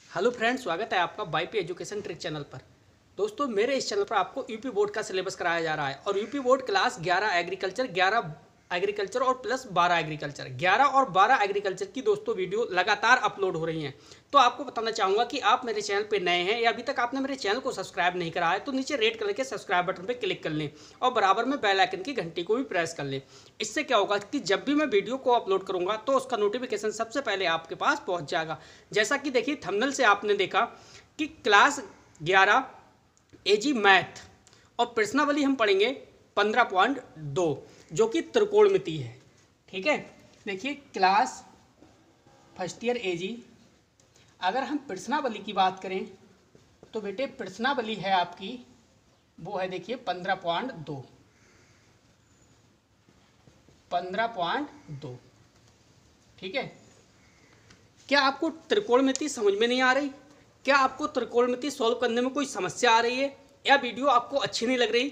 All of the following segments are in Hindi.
हेलो फ्रेंड्स, स्वागत है आपका वाईपी एजुकेशन ट्रिक चैनल पर। दोस्तों, मेरे इस चैनल पर आपको यूपी बोर्ड का सिलेबस कराया जा रहा है और UP board class 11 agriculture, 11 agriculture और प्लस 12 एग्रीकल्चर, 11 और 12 एग्रीकल्चर की दोस्तों वीडियो लगातार अपलोड हो रही हैं। तो आपको बताना चाहूँगा कि आप मेरे चैनल पर नए हैं या अभी तक आपने मेरे चैनल को सब्सक्राइब नहीं करा है तो नीचे रेड कलर के सब्सक्राइब बटन पर क्लिक कर लें और बराबर में बेल आइकन की घंटी को भी प्रेस कर लें। इससे क्या होगा कि जब भी मैं वीडियो को अपलोड करूँगा तो उसका नोटिफिकेशन सबसे पहले आपके पास पहुँच जाएगा। जैसा कि देखिए, थंबनेल से आपने देखा कि क्लास 11 एजी मैथ और प्रश्नावली हम पढ़ेंगे 15.2 जो कि त्रिकोणमिति है। ठीक है, देखिए क्लास फर्स्ट ईयर एजी, अगर हम प्रश्नावली की बात करें तो बेटे प्रश्नावली है आपकी, वो है देखिए 15.2। ठीक है, क्या आपको त्रिकोणमिति समझ में नहीं आ रही? क्या आपको त्रिकोणमिति सॉल्व करने में कोई समस्या आ रही है या वीडियो आपको अच्छी नहीं लग रही,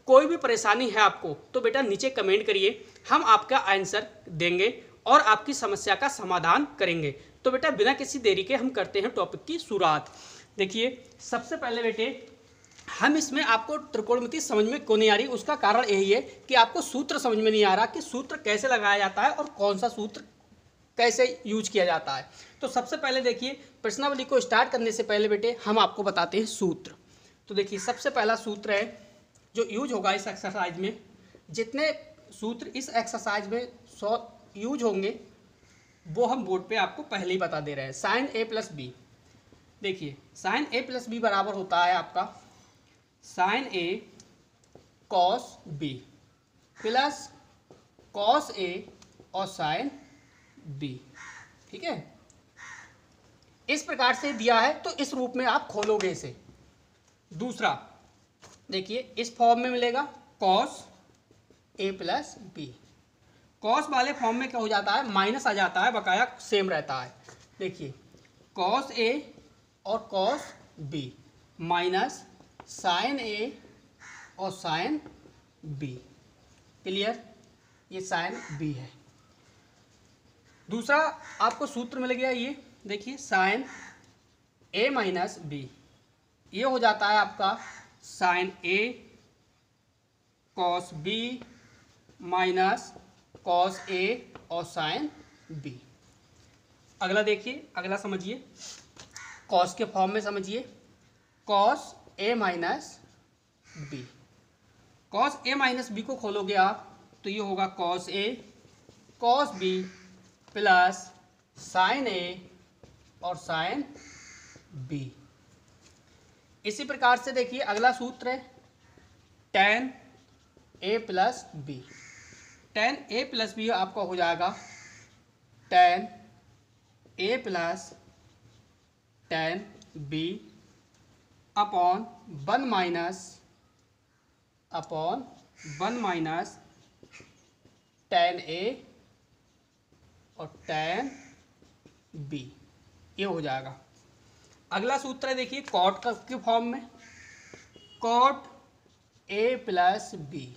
कोई भी परेशानी है आपको तो बेटा नीचे कमेंट करिए, हम आपका आंसर देंगे और आपकी समस्या का समाधान करेंगे। तो बेटा बिना किसी देरी के हम करते हैं टॉपिक की शुरुआत। देखिए, सबसे पहले बेटे हम इसमें आपको त्रिकोणमिति समझ में क्यों नहीं आ रही, उसका कारण यही है कि आपको सूत्र समझ में नहीं आ रहा कि सूत्र कैसे लगाया जाता है और कौन सा सूत्र कैसे यूज किया जाता है। तो सबसे पहले देखिए, प्रश्नावली को स्टार्ट करने से पहले बेटे हम आपको बताते हैं सूत्र। तो देखिए, सबसे पहला सूत्र है जो यूज होगा इस एक्सरसाइज में, जितने सूत्र इस एक्सरसाइज में यूज होंगे वो हम बोर्ड पे आपको पहले ही बता दे रहे हैं। साइन ए प्लस बी, देखिए साइन ए प्लस बी बराबर होता है आपका sign A cos B plus cos A और साइन बी। ठीक है, इस प्रकार से दिया है तो इस रूप में आप खोलोगे इसे। दूसरा देखिए, इस फॉर्म में मिलेगा cos A plus B. Cos वाले फॉर्म में क्या हो जाता है, माइनस आ जाता है, बकाया सेम रहता है। देखिए कॉस ए और कॉस बी माइनस साइन ए और साइन बी। क्लियर, ये साइन बी है। दूसरा आपको सूत्र मिल गया, ये देखिए साइन ए माइनस बी, ये हो जाता है आपका sign A cos B minus cos A और साइन बी। अगला देखिए, अगला समझिए, कॉस के फॉर्म में समझिए, cos A minus B. Cos A minus B को खोलोगे आप तो ये होगा कॉस A cos B plus sin ए और साइन बी। इसी प्रकार से देखिए अगला सूत्र है tan A plus B. Tan A plus B आपका हो जाएगा tan A plus tan B upon one minus tan A और टेन बी, ये हो जाएगा। अगला सूत्र है देखिए कॉट के फॉर्म में, cot A plus B.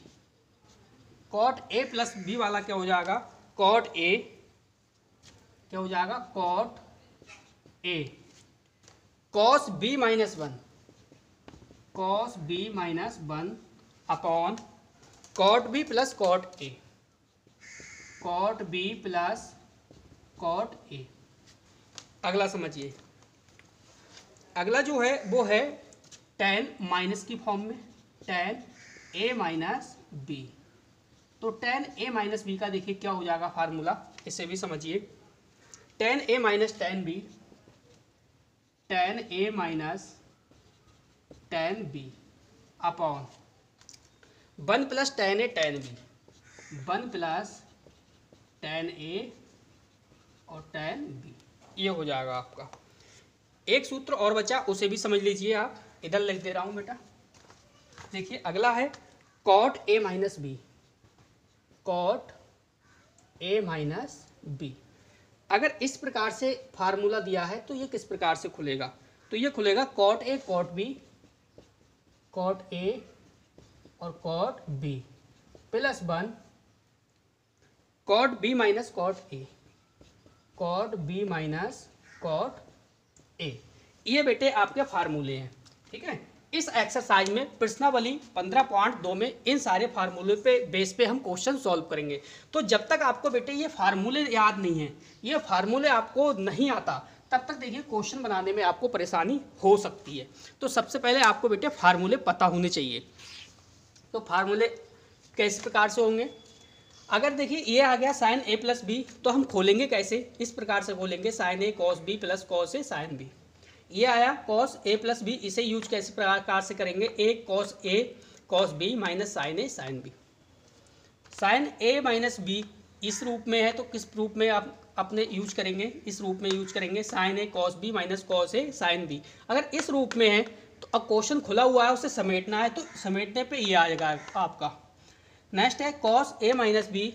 Cot A plus B वाला क्या हो जाएगा, कॉट ए क्या हो जाएगा, cot A cos B minus one, cos B minus one upon cot B plus cot A, cot B plus cot A. अगला समझिए, अगला जो है वो है टेन माइनस की फॉर्म में, टेन ए माइनस बी। तो टेन ए माइनस बी का देखिए क्या हो जाएगा फार्मूला, इसे भी समझिए, tan A minus tan B, tan A minus tan B upon one plus tan A tan B, one plus tan A और टेन बी, ये हो जाएगा आपका। एक सूत्र और बचा, उसे भी समझ लीजिए आप, इधर लिख दे रहा हूं बेटा। देखिए अगला है cot A minus B, cot A minus B. अगर इस प्रकार से फार्मूला दिया है तो ये किस प्रकार से खुलेगा, तो ये खुलेगा cot A cot B, cot A और cot B plus one cot B minus cot A, cot B minus cot A. ये बेटे आपके फार्मूले हैं, ठीक है। इस एक्सरसाइज में प्रश्नावली 15.2 में इन सारे फार्मूले पे बेस पे हम क्वेश्चन सॉल्व करेंगे। तो जब तक आपको बेटे ये फार्मूले याद नहीं है, ये फार्मूले आपको नहीं आता, तब तक देखिए क्वेश्चन बनाने में आपको परेशानी हो सकती है। तो सबसे पहले आपको बेटे फार्मूले पता होने चाहिए। तो फार्मूले किस प्रकार से होंगे, अगर देखिए ये आ गया साइन ए प्लस बी, तो हम खोलेंगे कैसे, इस प्रकार से खोलेंगे sign A cos B plus cos A sine B. ये आया कॉस ए प्लस बी, इसे यूज कैसे प्रकार से करेंगे, ए cos B minus sine A sine B. Sign A minus B इस रूप में है, तो किस रूप में आप अपने यूज करेंगे, इस रूप में यूज करेंगे sign A cos B minus cos A sine B. अगर इस रूप में है तो अब क्वेश्चन खुला हुआ है, उसे समेटना है, तो समेटने पे ये आएगा आपका। नेक्स्ट है कॉस ए माइनस बी,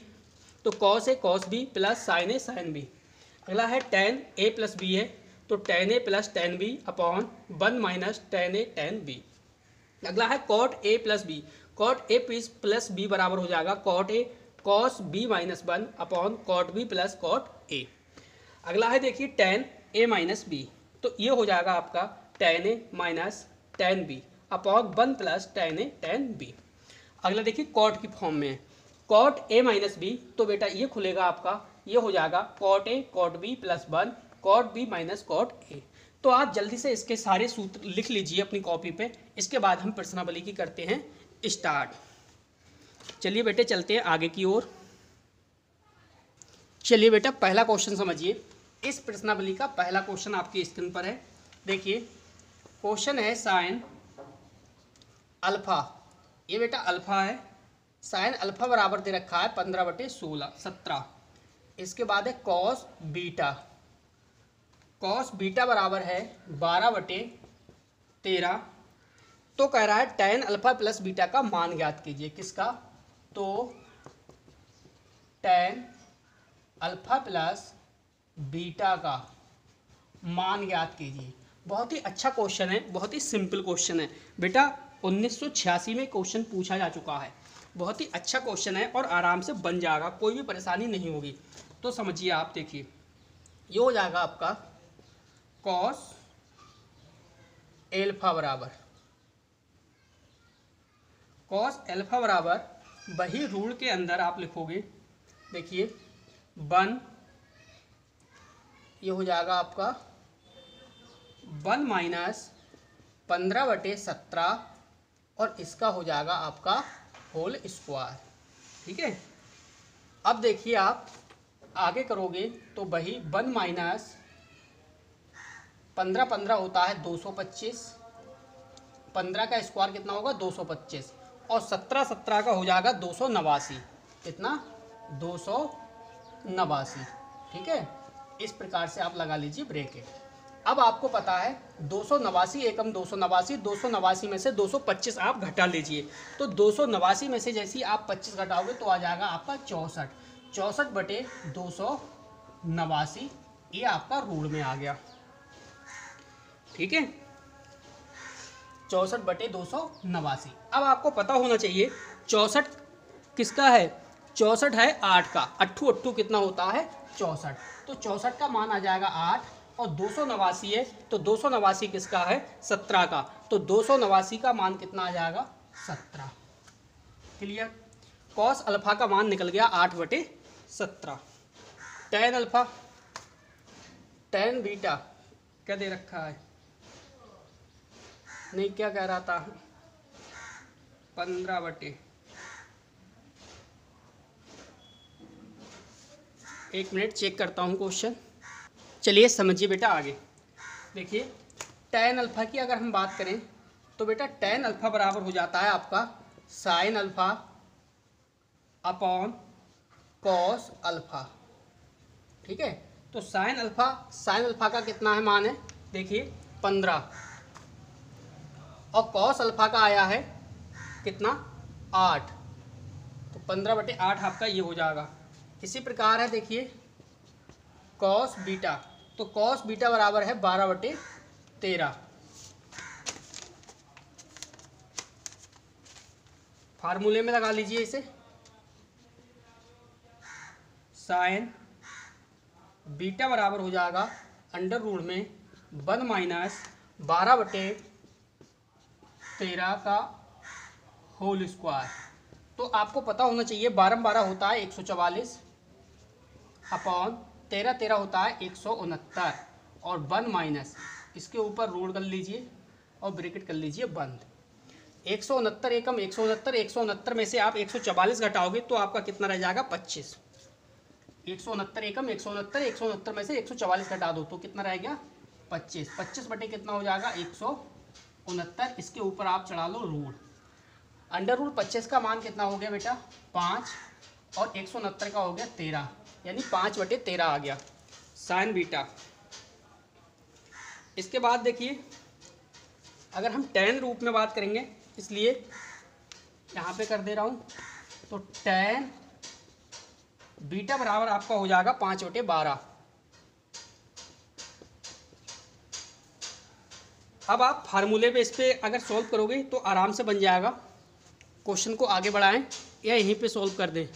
तो cos A cos B plus sin A sign B. अगला है टेन ए प्लस बी है, तो tan A plus tan B upon 1 minus tan A tan B. अगला है cot A plus B, cot A plus B बराबर हो जाएगा cot A cos B minus 1 upon cot B plus cot A. अगला है देखिए टेन ए माइनस बी, तो ये हो जाएगा आपका tan A minus tan B upon 1 plus tan A tan B. अगला देखिए कॉट की फॉर्म में है, कॉट ए माइनस बी, तो बेटा ये खुलेगा आपका, ये हो जाएगा cot A cot B plus 1 cot B minus cot A. तो आप जल्दी से इसके सारे सूत्र लिख लीजिए अपनी कॉपी पे, इसके बाद हम प्रश्नावली की करते हैं स्टार्ट। चलिए बेटे चलते हैं आगे की ओर। चलिए बेटा पहला क्वेश्चन समझिए, इस प्रश्नावली का पहला क्वेश्चन आपकी स्क्रीन पर है। देखिए क्वेश्चन है साइन अल्फा, ये बेटा अल्फा है, साइन अल्फा बराबर दे रखा है 15/16 17। इसके बाद है कॉस बीटा, कॉस बीटा बराबर है 12/13। तो कह रहा है टेन अल्फा प्लस बीटा का मान ज्ञात कीजिए, किसका, तो टेन अल्फा प्लस बीटा का मान ज्ञात कीजिए। बहुत ही अच्छा क्वेश्चन है, बहुत ही सिंपल क्वेश्चन है बेटा, 1986 में क्वेश्चन पूछा जा चुका है। बहुत ही अच्छा क्वेश्चन है और आराम से बन जाएगा, कोई भी परेशानी नहीं होगी। तो समझिए आप, देखिए ये हो जाएगा आपका कॉस एल्फा बराबर, कॉस एल्फा बराबर वही रूल के अंदर आप लिखोगे, देखिए 1, ये हो जाएगा आपका 1 माइनस 15/17 और इसका हो जाएगा आपका होल स्क्वायर, ठीक है। अब देखिए आप आगे करोगे तो वही 1 माइनस 15 होता है 225, 15 का स्क्वायर कितना होगा 225 और 17 का हो जाएगा 289, कितना 289, ठीक है। इस प्रकार से आप लगा लीजिए ब्रैकेट। अब आपको पता है 289 एकम 289, 289 में से 225 आप घटा लीजिए, तो 289 में से जैसे ही आप 25 घटाओगे तो आ जाएगा आपका 64, 64/289, ये आपका रूल में आ गया, ठीक है, 64/289। अब आपको पता होना चाहिए 64 किसका है, 64 है 8 का, अट्ठू अट्ठू कितना होता है 64, तो 64 का मान आ जाएगा 8 और 289 है, तो 289 किसका है 17 का, तो 289 का मान कितना आ जाएगा 17, क्लियर। कॉस अल्फा का मान निकल गया 8/17। टेन अल्फा टेन बीटा क्या दे रखा है, नहीं क्या कह रहा था 15/, 1 मिनट चेक करता हूँ क्वेश्चन। चलिए समझिए बेटा आगे, देखिए टेन अल्फा की अगर हम बात करें तो बेटा टेन अल्फा बराबर हो जाता है आपका sine alpha upon cos alpha, ठीक है। तो साइन अल्फा का कितना है मान है, देखिए 15 और कॉस अल्फा का आया है कितना 8, तो 15/8 आपका ये हो जाएगा। इसी प्रकार है देखिए कॉस बीटा, तो कॉस बीटा बराबर है 12/13, फार्मूले में लगा लीजिए इसे, साइन बीटा बराबर हो जाएगा अंडर रूट में 1 माइनस 12/13 का होल स्क्वायर। तो आपको पता होना चाहिए 12 होता है 144 अपॉन 13 होता है 169 और 1 माइनस इसके ऊपर रूट कर लीजिए और ब्रैकेट कर लीजिए बंद। 169 एकम 169 में से आप 144 घटाओगे तो आपका कितना रह जाएगा 25। 169 एकम 169 में से 144 घटा दो तो कितना रह गया 25। 25 बटे कितना हो जाएगा 169। इसके ऊपर आप चढ़ा लो रूट। अंडर रूट 25 का मान कितना हो गया बेटा 5 और 169 का हो गया 13 यानी 5/13 आ गया साइन बीटा। इसके बाद देखिए अगर हम tan रूप में बात करेंगे इसलिए यहाँ पे कर दे रहा हूँ तो tan बीटा बराबर आपका हो जाएगा 5/12। अब आप फार्मूले पे इस पे अगर सॉल्व करोगे तो आराम से बन जाएगा। क्वेश्चन को आगे बढ़ाएं या यहीं पे सॉल्व कर दें।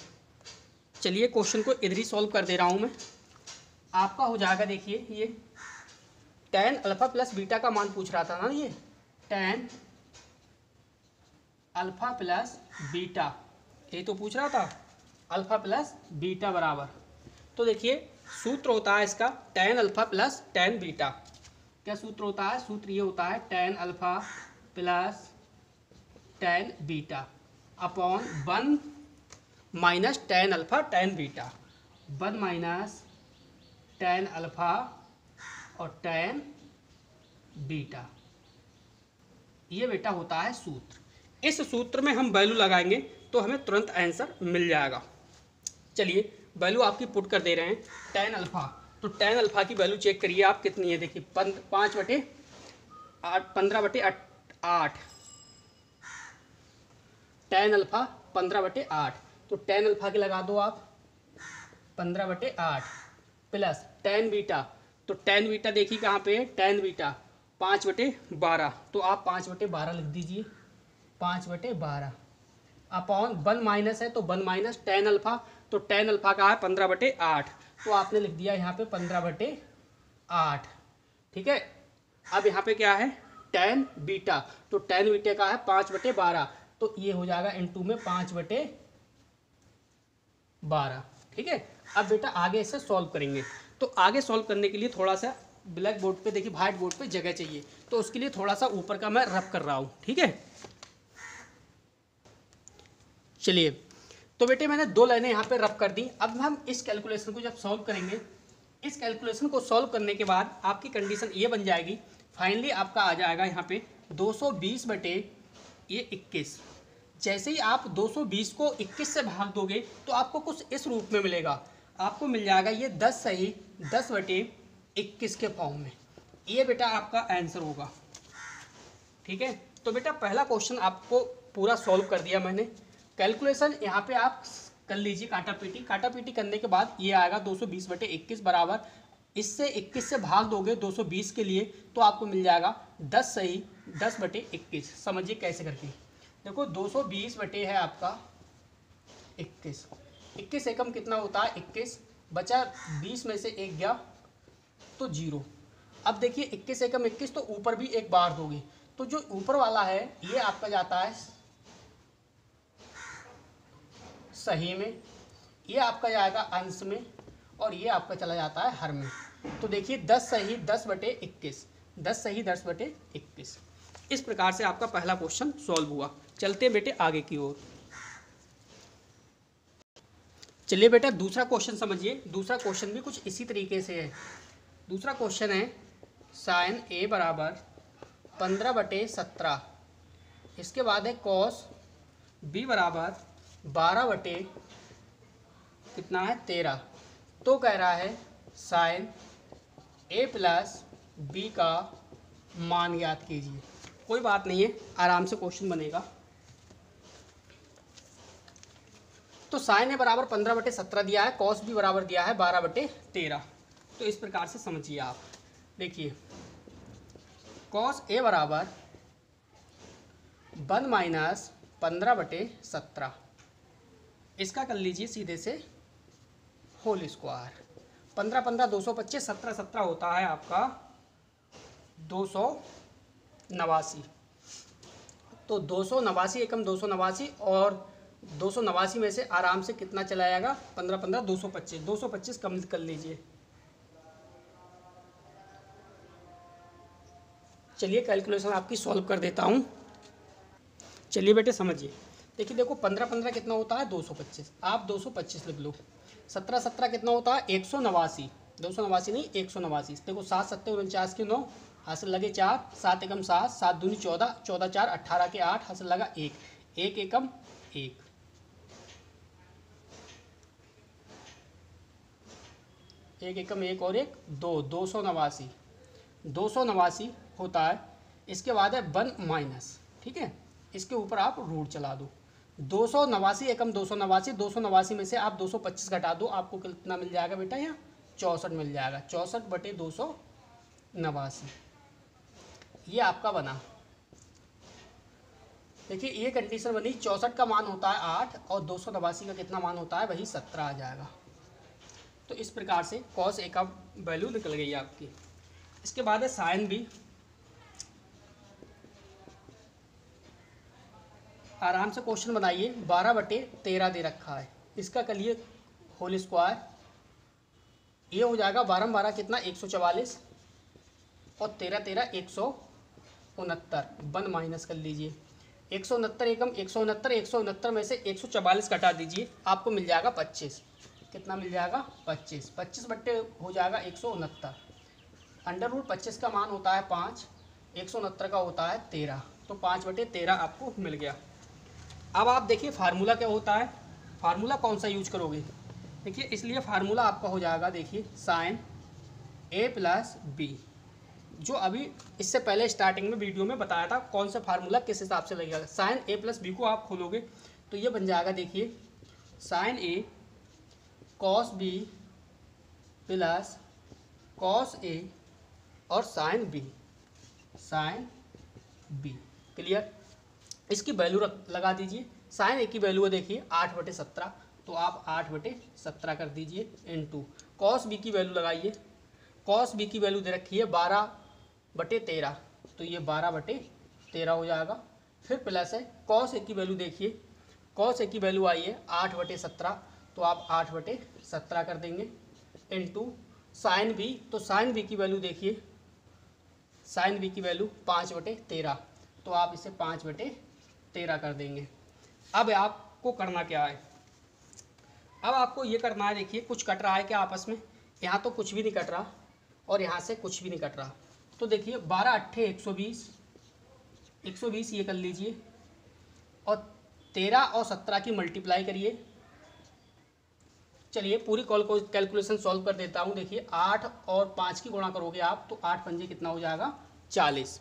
चलिए क्वेश्चन को इधर ही सॉल्व कर दे रहा हूँ मैं। आपका हो जाएगा देखिए ये tan अल्फा प्लस बीटा का मान पूछ रहा था ना, ये tan अल्फा प्लस बीटा ये तो पूछ रहा था अल्फा प्लस बीटा बराबर। तो देखिए सूत्र होता है इसका tan alpha plus tan beta. क्या सूत्र होता है? सूत्र ये होता है tan alpha plus tan beta upon 1 minus tan alpha tan beta. 1 minus tan alpha और tan बीटा ये बेटा होता है सूत्र। इस सूत्र में हम वैल्यू लगाएंगे तो हमें तुरंत आंसर मिल जाएगा। चलिए वैल्यू आपकी पुट कर दे रहे हैं tan अल्फा। तो tan अल्फा की वैल्यू चेक करिए आप कितनी है। देखिए 5/8 15/8 tan अल्फा 15/8। तो tan अल्फा के लगा दो आप 15/8 प्लस tan बीटा। तो tan बीटा देखिए कहाँ पे है tan बीटा 5/12। तो आप 5/12 लिख दीजिए 5/12 अपॉन 1 माइनस है तो 1 माइनस tan अल्फा। तो tan अल्फा का है 15/8 तो आपने लिख दिया यहाँ पे 15/8। ठीक है। अब यहाँ पे क्या है tan बीटा। तो tan बीटा का है 5/12 तो ये हो जाएगा इनटू में 5/12। ठीक है। अब बेटा आगे इसे सॉल्व करेंगे। तो आगे सॉल्व करने के लिए थोड़ा सा ब्लैक बोर्ड पे देखिए व्हाइट बोर्ड पे जगह चाहिए तो उसके लिए थोड़ा सा ऊपर का मैं रब कर रहा हूँ। ठीक है। चलिए तो बेटे मैंने 2 लाइनें यहाँ पे रब कर दी। अब हम इस कैलकुलेशन को जब सॉल्व करेंगे, इस कैलकुलेशन को सॉल्व करने के बाद आपकी कंडीशन ये बन जाएगी। फाइनली आपका आ जाएगा यहाँ पे 220/21। जैसे ही आप 220 को 21 से भाग दोगे तो आपको कुछ इस रूप में मिलेगा। आपको मिल जाएगा ये 10 सही 10/21 के फॉर्म में। ये बेटा आपका आंसर होगा। ठीक है। तो बेटा पहला क्वेश्चन आपको पूरा सॉल्व कर दिया मैंने। कैलकुलेशन यहाँ पे आप कर लीजिए काटा पीटी करने के बाद ये आएगा 220/21 बराबर। इससे 21 से भाग दोगे 220 के लिए तो आपको मिल जाएगा 10 सही 10/21। समझिए कैसे करके। देखो 220 बटे है आपका 21। 21 एकम कितना होता है 21 बचा 20 में से 1 गया तो 0। अब देखिए 21 एकम 21 तो ऊपर भी एक बार दोगे तो जो ऊपर वाला है ये आपका जाता है सही में, ये आपका जाएगा अंश में और ये आपका चला जाता है हर में। तो देखिए 10 सही 10/21 10 सही 10/21। इस प्रकार से आपका पहला क्वेश्चन सॉल्व हुआ। चलते हैं बेटे आगे की ओर। चलिए बेटा दूसरा क्वेश्चन समझिए। दूसरा क्वेश्चन भी कुछ इसी तरीके से है। दूसरा क्वेश्चन है साइन ए बराबर 15/17। इसके बाद है कॉस बी बराबर 12 कितना है 13। तो कह रहा है साइन ए प्लस बी का मान ज्ञात कीजिए। कोई बात नहीं है आराम से क्वेश्चन बनेगा। तो साइन ए बराबर 15/17 दिया है, कॉस बी बराबर दिया है 12/13। तो इस प्रकार से समझिए आप। देखिए कॉस ए बराबर 1 माइनस 15/17 इसका कर लीजिए सीधे से होल स्क्वायर। 15 15 225 17 17 होता है आपका 225। नवासी। तो 289 एकम 289, और 289 में से आराम से कितना चला जाएगा, 15 15 225, 225 कम कर लीजिए। चलिए कैलकुलेशन आपकी सॉल्व कर देता हूँ। चलिए बेटे समझिए। देखिए देखो 15 15 कितना होता है 225, आप 225 लिख लो। 17 17 कितना होता है 189, 289 नहीं 189। देखो 7 7 49 के 9, हासिल लगे 4, 7 एकम 7, 7 दूनी 14, 14 4 18 के 8, हासिल लगा 1, 1 एकम 1, 1 एकम 1 और 1 2, 289, 289 होता है। इसके बाद है 1 माइनस, ठीक है, इसके ऊपर आप रूट चला दो। 289 एकम 289, 289 में से आप 225 घटा दो, आपको कितना मिल जाएगा बेटा, यहाँ 64 मिल जाएगा। 64 बटे 289 ये आपका बना। देखिए ये कंडीशन बनी, 64 का मान होता है 8 और 289 का कितना मान होता है, वही 17 आ जाएगा। तो इस प्रकार से cos A का वैल्यू निकल गई आपकी। इसके बाद है sin B। आराम से क्वेश्चन बनाइए। 12/13 दे रखा है, इसका करिए होल स्क्वायर। ये हो जाएगा 12 12 कितना 144, और 13 13 169, 1 माइनस कर लीजिए। 169 एकम 169, 169 में से 144 घटा दीजिए, आपको मिल जाएगा 25। कितना मिल जाएगा 25, 25 बट्टे हो जाएगा 169। अंडर रूट 25 का मान होता है 5, 169 का होता है 13, तो 5/13 आपको मिल गया। अब आप देखिए फार्मूला क्या होता है, फार्मूला कौन सा यूज करोगे। देखिए इसलिए फार्मूला आपका हो जाएगा, देखिए sin A प्लस B, जो अभी इससे पहले स्टार्टिंग में वीडियो में बताया था कौन सा फार्मूला किस हिसाब से लगेगा। sin A प्लस B को आप खोलोगे तो ये बन जाएगा, देखिए sin A cos B plus cos A और sin B, sin B। Clear. इसकी वैल्यू लगा दीजिए। sin A की वैल्यू है देखिए 8/17, तो आप 8/17 कर दीजिए, इनटू cos B की वैल्यू लगाइए। cos B की वैल्यू दे रखी है 12/13, तो ये 12/13 हो जाएगा। फिर प्लस है cos A की वैल्यू देखिए, cos A की वैल्यू आई है 8/17, तो आप 8/17 कर देंगे, इनटू sin B, तो sin B की वैल्यू देखिए, sin B की वैल्यू 5/13, तो आप इसे 5/13 कर देंगे। अब आपको करना क्या है, अब आपको ये करना है, देखिए कुछ कट रहा है क्या आपस में, यहाँ तो कुछ भी नहीं कट रहा और यहाँ से कुछ भी नहीं कट रहा। तो देखिए 12 8 120, 120 ये कर लीजिए, और 13 और 17 की मल्टीप्लाई करिए। चलिए पूरी कैलकुलेशन सॉल्व कर देता हूँ। देखिए 8 और 5 की गुणा करोगे आप, तो 8 पंजे कितना हो जाएगा 40।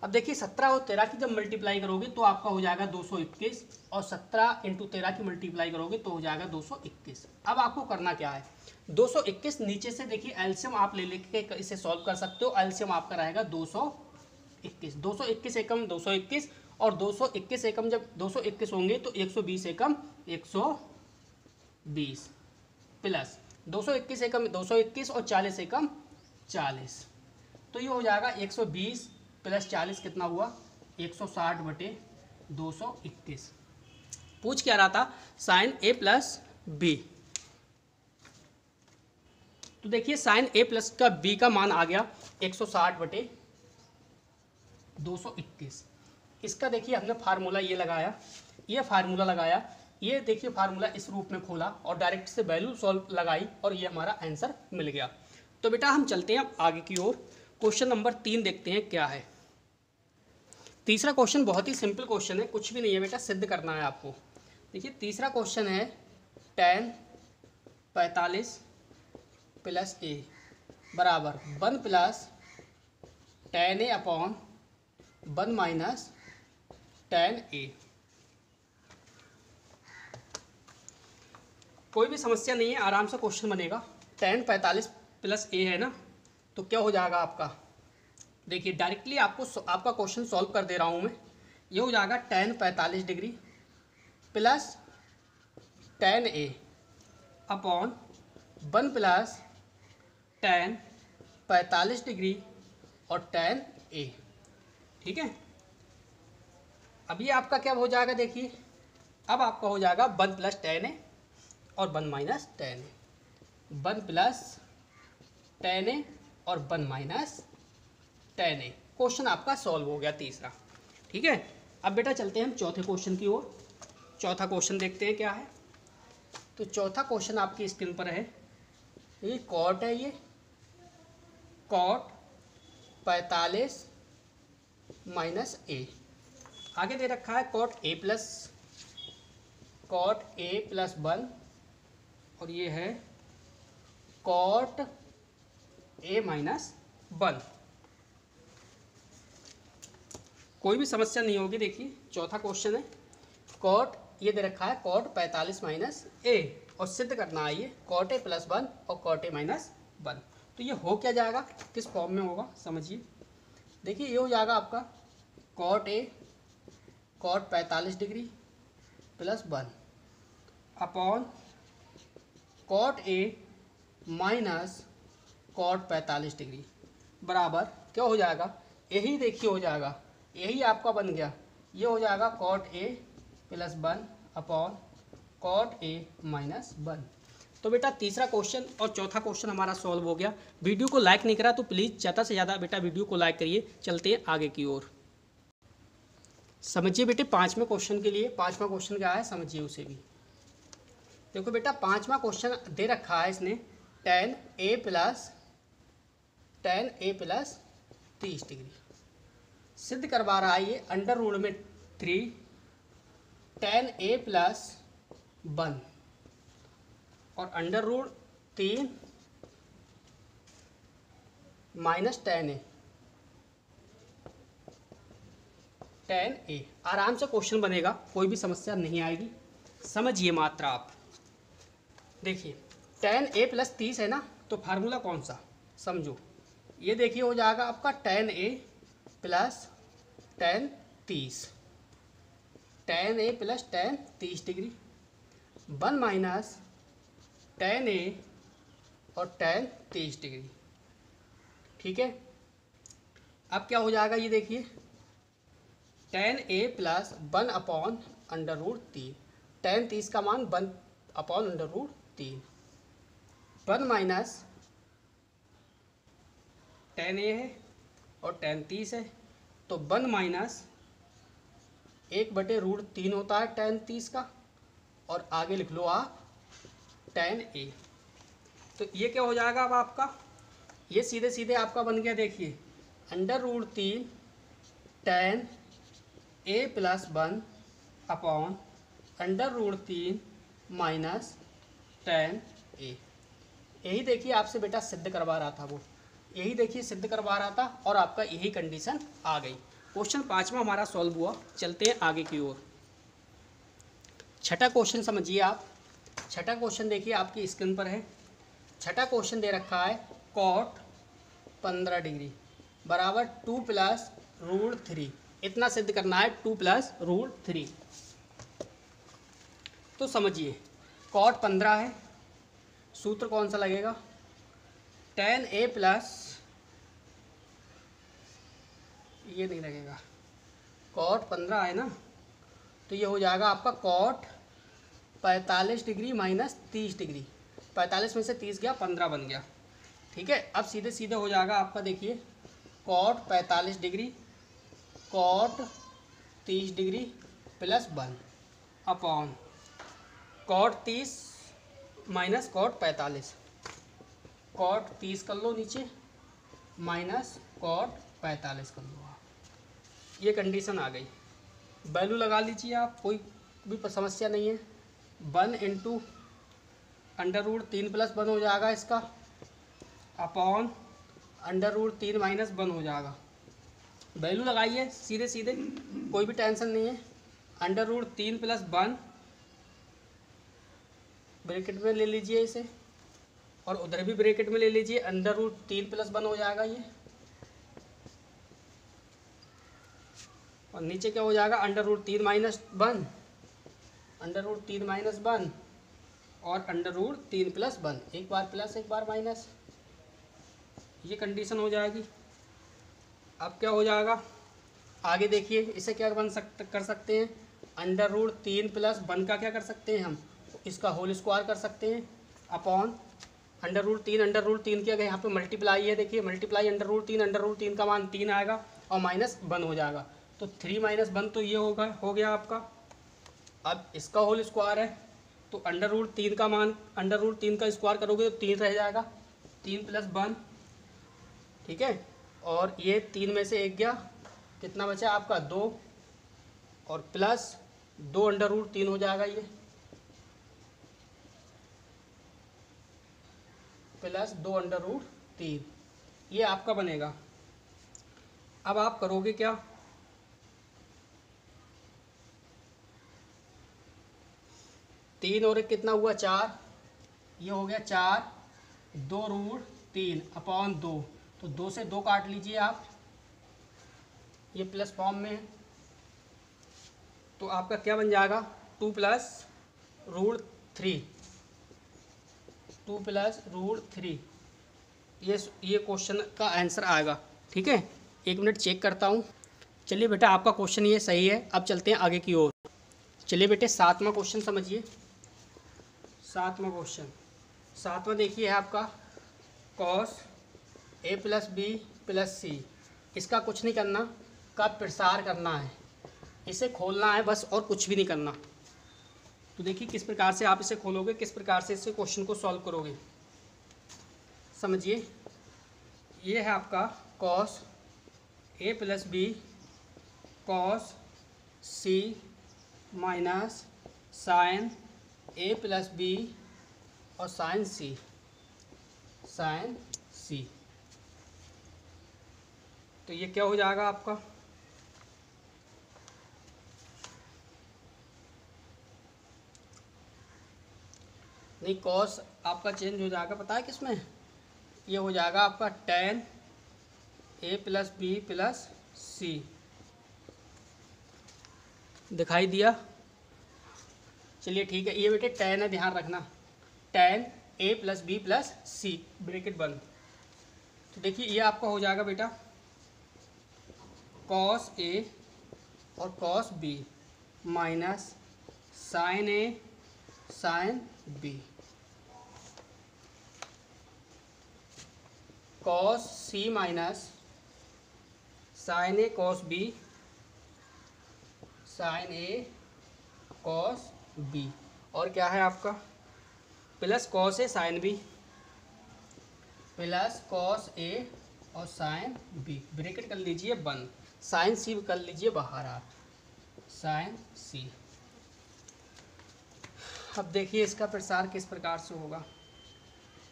अब देखिए 17 और 13 की जब मल्टीप्लाई करोगे तो आपका हो जाएगा 221, और 17 × 13 की मल्टीप्लाई करोगे तो हो जाएगा 221। अब आपको करना क्या है, 221 नीचे से देखिए एलसीएम आप ले लेके इसे सॉल्व कर सकते हो। एलसीएम आपका रहेगा 221, 221 एकम 221, और 221 एकम जब 221 होंगे तो 120 एकम 120, प्लस 221 एकम 221 और 40 एकम 40, तो ये हो जाएगा 120 प्लस 40 कितना हुआ 160/221। पूछ क्या रहा था, sin A प्लस B। तो देखिए sin A प्लस का B का मान आ गया 160/221। इसका देखिए हमने फार्मूला ये लगाया, ये फार्मूला लगाया, ये देखिए फार्मूला इस रूप में खोला और डायरेक्ट से वैल्यू सॉल्व लगाई, और ये हमारा आंसर मिल गया। तो बेटा हम चलते हैं आगे की ओर। क्वेश्चन नंबर 3 देखते हैं क्या है। तीसरा क्वेश्चन बहुत ही सिंपल क्वेश्चन है, कुछ भी नहीं है बेटा, सिद्ध करना है आपको। देखिए तीसरा क्वेश्चन है tan 45 प्लस A बराबर 1 plus tan A upon 1 minus tan A। कोई भी समस्या नहीं है, आराम से क्वेश्चन बनेगा। tan 45 प्लस A है ना, तो क्या हो जाएगा आपका, देखिए डायरेक्टली आपका क्वेश्चन सॉल्व कर दे रहा हूँ मैं। ये हो जाएगा tan 45 degree plus tan A upon 1 plus tan 45 degree और tan a। ठीक है, अब ये आपका क्या हो जाएगा, देखिए अब आपका हो जाएगा 1 प्लस tan a और 1 minus tan a, 1 plus tan a और 1 माइनस tan a। क्वेश्चन आपका सॉल्व हो गया तीसरा। ठीक है, अब बेटा चलते हैं हम चौथे क्वेश्चन की ओर। चौथा क्वेश्चन देखते हैं क्या है। तो चौथा क्वेश्चन आपकी स्क्रीन पर है, ये कॉट है, ये कॉट 45 माइनस ए। आगे दे रखा है कॉट ए प्लस 1 और ये है कॉट ए माइनस 1। कोई भी समस्या नहीं होगी। देखिए चौथा क्वेश्चन है, कॉट ये दे रखा है कॉट 45 माइनस ए और सिद्ध करना है ये कॉट ए प्लस 1 और कॉट ए माइनस 1। तो ये हो क्या जाएगा, किस फॉर्म में होगा समझिए। देखिए ये हो जाएगा आपका cot A cot 45 degree plus 1 upon cot A minus cot 45 degree बराबर क्या हो जाएगा, यही देखिए हो जाएगा, यही आपका बन गया, ये हो जाएगा cot A plus 1 upon cot A minus 1। तो बेटा तीसरा क्वेश्चन और चौथा क्वेश्चन हमारा सॉल्व हो गया। वीडियो को लाइक नहीं करा तो प्लीज़ ज़्यादा से ज़्यादा बेटा वीडियो को लाइक करिए। चलते हैं आगे की ओर। समझिए बेटे पाँचवें क्वेश्चन के लिए, पाँचवा क्वेश्चन क्या है समझिए उसे भी। देखो बेटा पाँचवा क्वेश्चन दे रखा है इसने tan a प्लस 30 डिग्री सिद्ध करवा रहा है ये अंडर रूट में 3 tan a प्लस 1 और under root 3 minus tan a। आराम से क्वेश्चन बनेगा, कोई भी समस्या नहीं आएगी, समझिए मात्रा आप। देखिए tan a प्लस 30 है ना, तो फार्मूला कौन सा समझो। ये देखिए हो जाएगा आपका tan a plus tan 30, tan a plus tan 30 degree 1 minus tan a और tan 30 डिग्री। ठीक है, अब क्या हो जाएगा, ये देखिए tan a plus 1 upon under root 3, tan 30 का मान 1 upon under root 3, 1 minus tan a है और tan 30 है, तो 1 माइनस 1/√3 होता है tan 30 का, और आगे लिख लो आप tan a। तो ये क्या हो जाएगा अब आपका, ये सीधे सीधे आपका बन गया, देखिए अंडर√3 tan a प्लस 1 अपॉन अंडर√3 माइनस tan a। यही देखिए आपसे बेटा सिद्ध करवा रहा था, वो यही देखिए सिद्ध करवा रहा था और आपका यही कंडीशन आ गई। क्वेश्चन पाँचवा हमारा सॉल्व हुआ। चलते हैं आगे की ओर। छठा क्वेश्चन समझिए आप। छठा क्वेश्चन देखिए आपकी स्क्रीन पर है। छठा क्वेश्चन दे रखा है कॉट 15 डिग्री बराबर 2 प्लस रूट 3। इतना सिद्ध करना है 2 प्लस रूट 3। तो समझिए कॉट 15 है, सूत्र कौन सा लगेगा, tan a प्लस, ये नहीं लगेगा, कॉट 15 है ना, तो ये हो जाएगा आपका कॉट 45 डिग्री माइनस 30 डिग्री। 45 में से 30 गया, 15 बन गया। ठीक है, अब सीधे सीधे हो जाएगा आपका, देखिए cot 45 degree cot 30 degree plus 1 upon cot 30 minus cot 45, cot 30 कर लो नीचे माइनस कॉट 45 कर लो आप। ये कंडीशन आ गई, वैल्यू लगा लीजिए आप, कोई भी समस्या नहीं है। 1 इंटू अंडर√3 प्लस 1 हो जाएगा इसका अपॉन अंडर√3 माइनस 1 हो जाएगा। वैल्यू लगाइए सीधे सीधे, कोई भी टेंशन नहीं है। अंडर√3 प्लस 1 ब्रैकेट में ले लीजिए इसे, और उधर भी ब्रैकेट में ले लीजिए, अंडर√3 प्लस 1 हो जाएगा ये, और नीचे क्या हो जाएगा अंडर√3 माइनस 1, अंडर√3 माइनस 1 और अंडर√3 प्लस 1, एक बार प्लस एक बार माइनस, ये कंडीशन हो जाएगी। अब क्या हो जाएगा, आगे देखिए, इसे क्या कर सकते हैं, अंडर रूट 3 प्लस 1 का क्या कर सकते हैं हम, इसका होल स्क्वायर कर सकते हैं अपॉन अंडर रूट 3 की अगर यहाँ पे मल्टीप्लाई है, देखिए मल्टीप्लाई अंडर रूट 3 का मान 3 आएगा और माइनस 1 हो जाएगा, तो 3 - 1 तो ये होगा, हो गया आपका। अब इसका होल स्क्वायर है तो अंडर रूट 3 का मान, अंडर रूट 3 का स्क्वायर करोगे तो 3 रह जाएगा, 3 + 1, ठीक है। और ये 3 में से 1 गया, कितना बचा आपका 2, और प्लस 2 अंडर रूट 3 हो जाएगा, ये प्लस 2 अंडर रूट 3, ये आपका बनेगा। अब आप करोगे क्या, तीन और एक कितना हुआ 4, ये हो गया 4, 2 रूट 3 अपॉन 2, तो 2 से 2 काट लीजिए आप, ये प्लस फॉर्म में है, तो आपका क्या बन जाएगा 2 + रूट 3, 2 + रूट 3, ये क्वेश्चन का आंसर आएगा, ठीक है। 1 मिनट चेक करता हूँ। चलिए बेटा, आपका क्वेश्चन ये सही है। अब चलते हैं आगे की ओर। चलिए बेटे, 7वां क्वेश्चन समझिए। 7वां क्वेश्चन, 7वां देखिए है आपका cos a + b + c, इसका कुछ नहीं करना, का प्रसार करना है, इसे खोलना है बस, और कुछ भी नहीं करना। तो देखिए किस प्रकार से आप इसे खोलोगे, किस प्रकार से इसे क्वेश्चन को सॉल्व करोगे, समझिए। ये है आपका cos a + b cos c minus sine a + b और साइन c, तो ये क्या हो जाएगा आपका, नहीं कॉस आपका चेंज हो जाएगा, पता है किसमें, ये हो जाएगा आपका tan a + b + c, दिखाई दिया। चलिए ठीक है, ये बेटे tan है, ध्यान रखना, tan a + b + c bracket बंद। तो देखिए ये आपका हो जाएगा बेटा cos a और cos b minus sine a sine b, cos c minus sine a cos b, sine a cos b, और क्या है आपका plus cos a sine b, plus cos a और साइन b, ब्रैकेट कर लीजिए बंद, साइन c कर लीजिए बाहर आप, साइन c। अब देखिए इसका प्रसार किस प्रकार से होगा,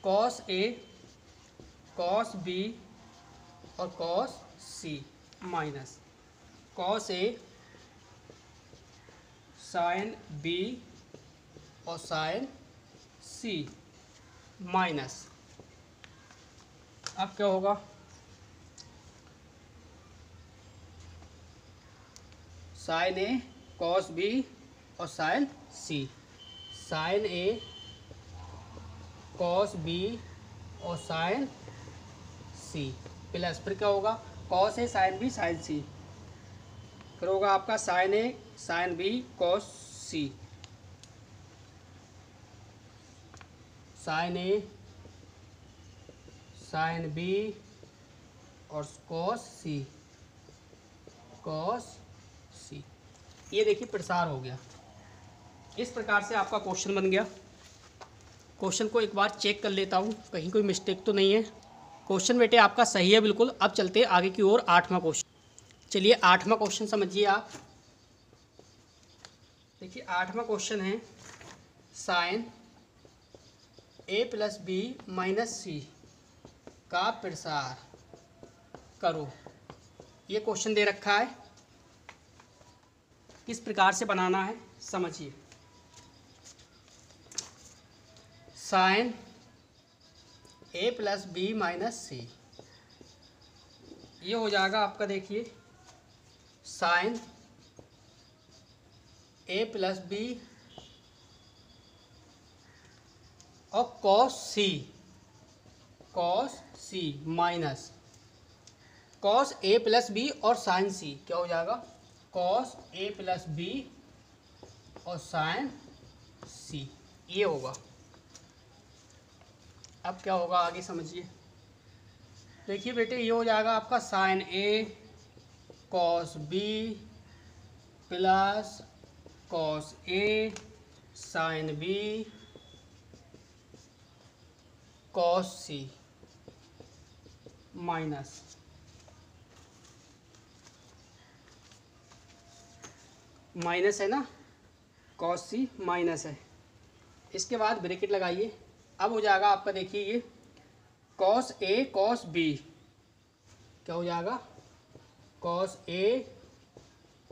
cos a cos b और cos c minus cos a sine b और साइन c माइनस, अब क्या होगा, साइन a cos b और sine c, sine a cos b और साइन c प्लस, फिर क्या होगा cos a sine b sine c, फिर होगा आपका sine a sine b cos c, sine a sine b और cos c, ये देखिए प्रसार हो गया। इस प्रकार से आपका क्वेश्चन बन गया। क्वेश्चन को एक बार चेक कर लेता हूँ, कहीं कोई मिस्टेक तो नहीं है। क्वेश्चन बेटे आपका सही है बिल्कुल। अब चलते हैं आगे की ओर, 8वां क्वेश्चन। चलिए 8वां क्वेश्चन समझिए आप। देखिए 8वां क्वेश्चन है साइन a + b - c का प्रसार करो। ये क्वेश्चन दे रखा है, किस प्रकार से बनाना है समझिए। साइन a + b - c, ये हो जाएगा आपका, देखिए साइन a + b और cos c minus cos A plus B और साइन सी क्या हो जाएगा, कॉस ए प्लस बी और साइन सी, ये होगा। अब क्या होगा आगे समझिए। देखिए बेटे ये हो जाएगा आपका sign A cos B plus cos A sine B cos C minus minus है ना, कॉस सी माइनस है। इसके बाद ब्रैकेट लगाइए। अब हो जाएगा आपका, देखिए ये कॉस ए कॉस बी क्या हो जाएगा, कॉस ए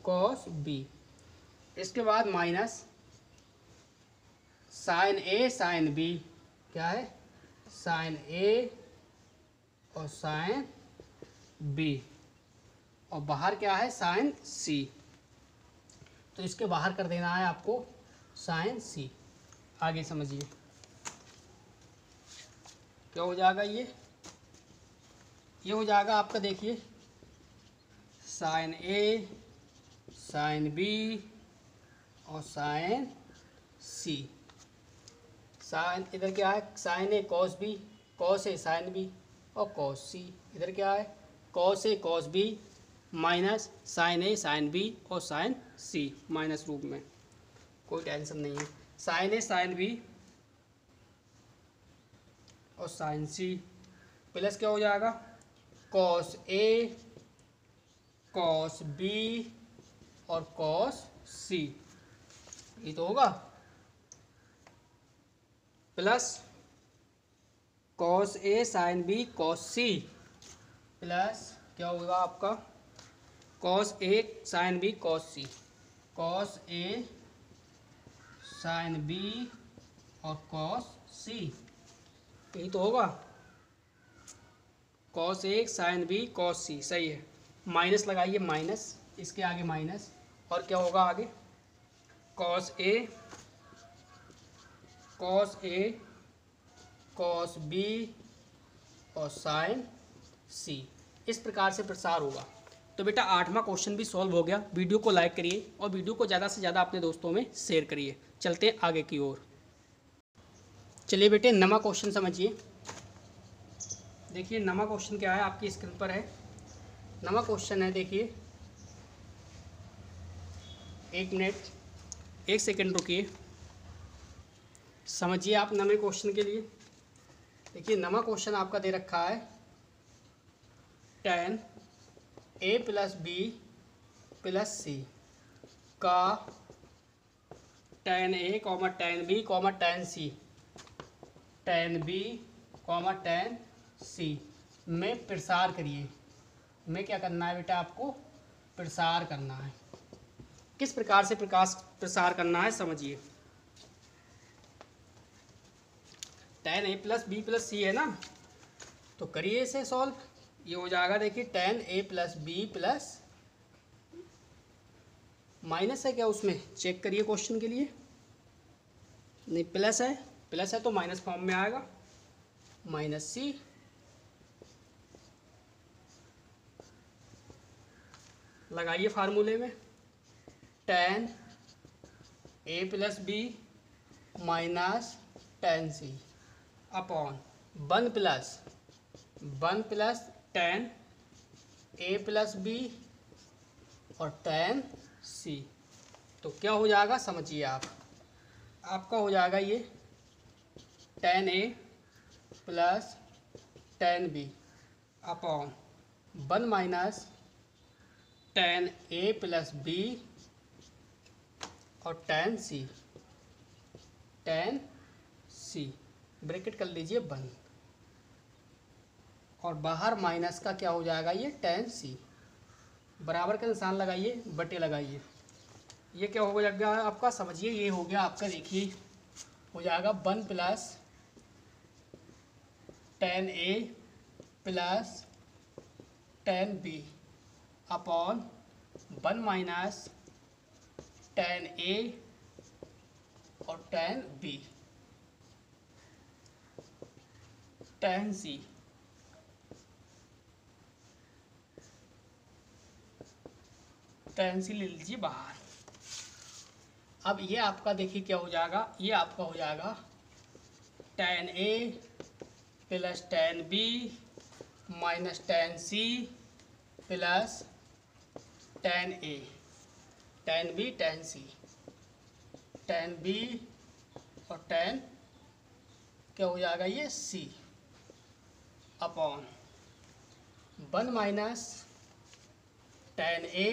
कॉस बी। इसके बाद minus sine A sign B, क्या है, साइन ए और साइन बी, और बाहर क्या है, साइन सी। तो इसके बाहर कर देना है आपको साइन सी। आगे समझिए क्या हो जाएगा, ये हो जाएगा आपका, देखिए साइन ए साइन बी और साइन सी। साइन इधर क्या है, sign A cos B, cos A sign B और कॉस सी। इधर क्या है, cos A cos B minus sine A sign B और साइन सी माइनस रूप में, कोई टेंशन नहीं है। साइन ए साइन बी और साइन सी प्लस क्या हो जाएगा, कॉस ए कॉस बी और कॉस सी, ये तो होगा, plus cos A sine B cos C plus क्या होगा आपका, कॉस ए sine B cos C, cos ए साइन बी और कॉस सी, यही तो होगा, कॉस ए साइन बी कॉस सी, सही है। माइनस लगाइए, माइनस इसके आगे माइनस, और क्या होगा आगे, कॉस ए कॉस बी और साइन सी, इस प्रकार से प्रसार होगा। तो बेटा 8वां क्वेश्चन भी सॉल्व हो गया। वीडियो को लाइक करिए और वीडियो को ज़्यादा से ज़्यादा अपने दोस्तों में शेयर करिए। चलते हैं आगे की ओर। चलिए बेटे 9वां क्वेश्चन समझिए। देखिए 9वां क्वेश्चन क्या है, आपकी स्क्रीन पर है। 9वां क्वेश्चन है, देखिए 1 मिनट 1 सेकेंड रुकिए, समझिए आप 9वें क्वेश्चन के लिए। देखिए 9वां क्वेश्चन आपका दे रखा है, tan A plus B plus C का tan A comma tan B comma tan C, tan B comma tan C में प्रसार करिए। में क्या करना है बेटा, आपको प्रसार करना है। किस प्रकार से प्रसार करना है समझिए। tan A plus B plus सी है ना, तो करिए इसे सॉल्व। ये हो जाएगा, देखिए tan A plus B plus, minus है क्या उसमें, चेक करिए क्वेश्चन के लिए। नहीं प्लस है तो माइनस फॉर्म में आएगा, माइनस सी लगाइए फार्मूले में, tan A plus B minus tan C upon 1 plus tan A plus B और tan सी। तो क्या हो जाएगा समझिए आप, आपका हो जाएगा ये tan A plus tan B upon 1 minus tan A plus B और tan सी ब्रैकेट कर लीजिए बंद, और बाहर माइनस का क्या हो जाएगा, ये tan सी, बराबर का निशान लगाइए, बटे लगाइए। ये क्या हो जाएगा आपका, समझिए ये हो गया आपका, देखिए हो जाएगा 1 plus tan A plus tan B upon 1 minus tan A और tan B tan C. tan c ले लीजिए बाहर। अब ये आपका देखिए क्या हो जाएगा, ये आपका हो जाएगा tan a plus tan b minus tan c plus tan a, tan b tan c, tan b और tan क्या हो जाएगा ये c upon 1 minus tan a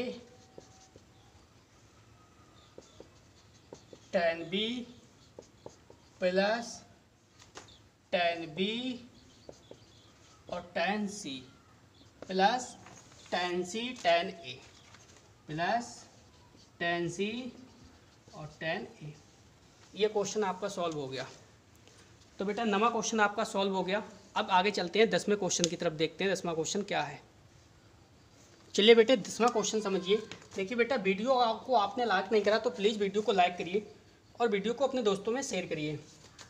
tan b plus tan b और tan c plus tan c tan a plus tan c और tan a। ये क्वेश्चन आपका सॉल्व हो गया। तो बेटा 9वां क्वेश्चन आपका सॉल्व हो गया। अब आगे चलते हैं 10वें क्वेश्चन की तरफ, देखते हैं 10वां क्वेश्चन क्या है। चलिए बेटे 10वां क्वेश्चन समझिए। देखिए बेटा वीडियो को आपने लाइक नहीं करा तो प्लीज़ वीडियो को लाइक करिए और वीडियो को अपने दोस्तों में शेयर करिए।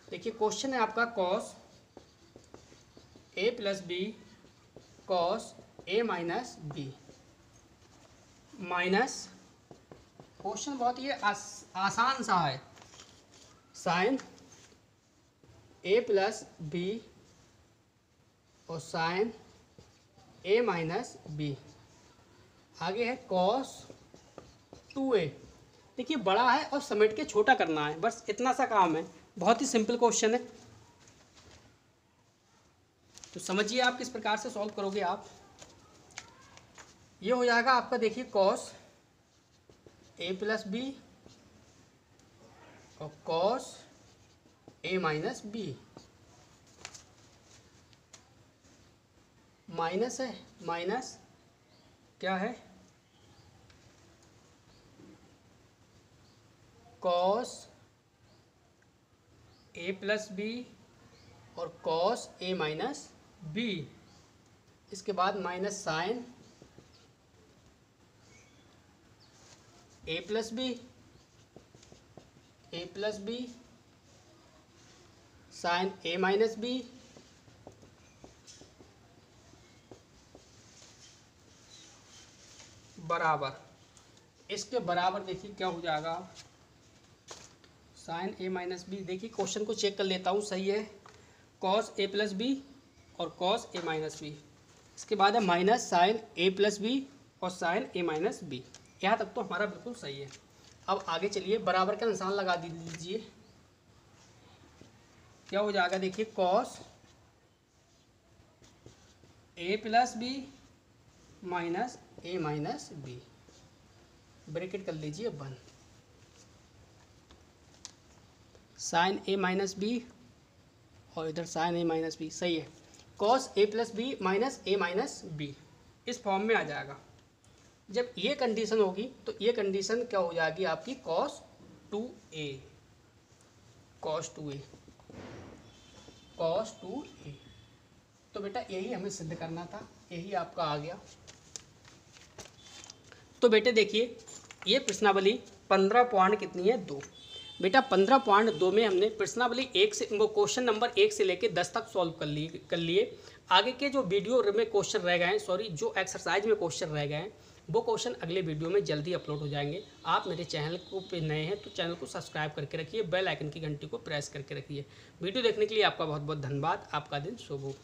देखिए क्वेश्चन है आपका cos A plus B cos A minus B minus, question बहुत ही आसान सा है, साइन ए प्लस बी और साइन ए माइनस बी। आगे है कॉस 2a। देखिए बड़ा है और समेट के छोटा करना है, बस इतना सा काम है। बहुत ही सिंपल क्वेश्चन है, तो समझिए आप किस प्रकार से सॉल्व करोगे आप। ये हो जाएगा आपका देखिए कॉस ए प्लस बी और cos A minus B, minus है, माइनस क्या है कॉस ए प्लस बी और कॉस ए माइनस बी। इसके बाद माइनस साइन ए प्लस बी साइन ए माइनस बी बराबर, इसके बराबर देखिए क्या हो जाएगा साइन ए माइनस बी। देखिए क्वेश्चन को चेक कर लेता हूँ, सही है, कॉस ए प्लस बी और कॉस ए माइनस बी। इसके बाद है माइनस साइन ए प्लस बी और साइन ए माइनस बी। यहाँ तक तो हमारा बिल्कुल सही है। अब आगे चलिए बराबर का निशान लगा दीजिए। क्या हो जाएगा देखिए cos A plus B minus A minus B, bracket कर लीजिए बंद, साइन ए माइनस बी और इधर साइन ए माइनस बी। सही है, cos A plus B minus A minus B इस फॉर्म में आ जाएगा। जब ये कंडीशन होगी तो ये कंडीशन क्या हो जाएगी आपकी cos 2a, cos 2a, cos 2a। तो बेटा यही हमें सिद्ध करना था, यही आपका आ गया। तो बेटे देखिए ये प्रश्नावली 15 पॉइंट कितनी है 2। बेटा 15.2 में हमने प्रश्नावली 1 से वो क्वेश्चन नंबर 1 से लेके 10 तक सॉल्व कर लिए। आगे के जो वीडियो में क्वेश्चन रह गए हैं, सॉरी जो एक्सरसाइज में क्वेश्चन रह गए हैं, वो क्वेश्चन अगले वीडियो में जल्दी अपलोड हो जाएंगे। आप मेरे चैनल को पे नए हैं तो चैनल को सब्सक्राइब करके रखिए, बेल आइकन की घंटी को प्रेस करके रखिए। वीडियो देखने के लिए आपका बहुत बहुत धन्यवाद। आपका दिन शुभ हो।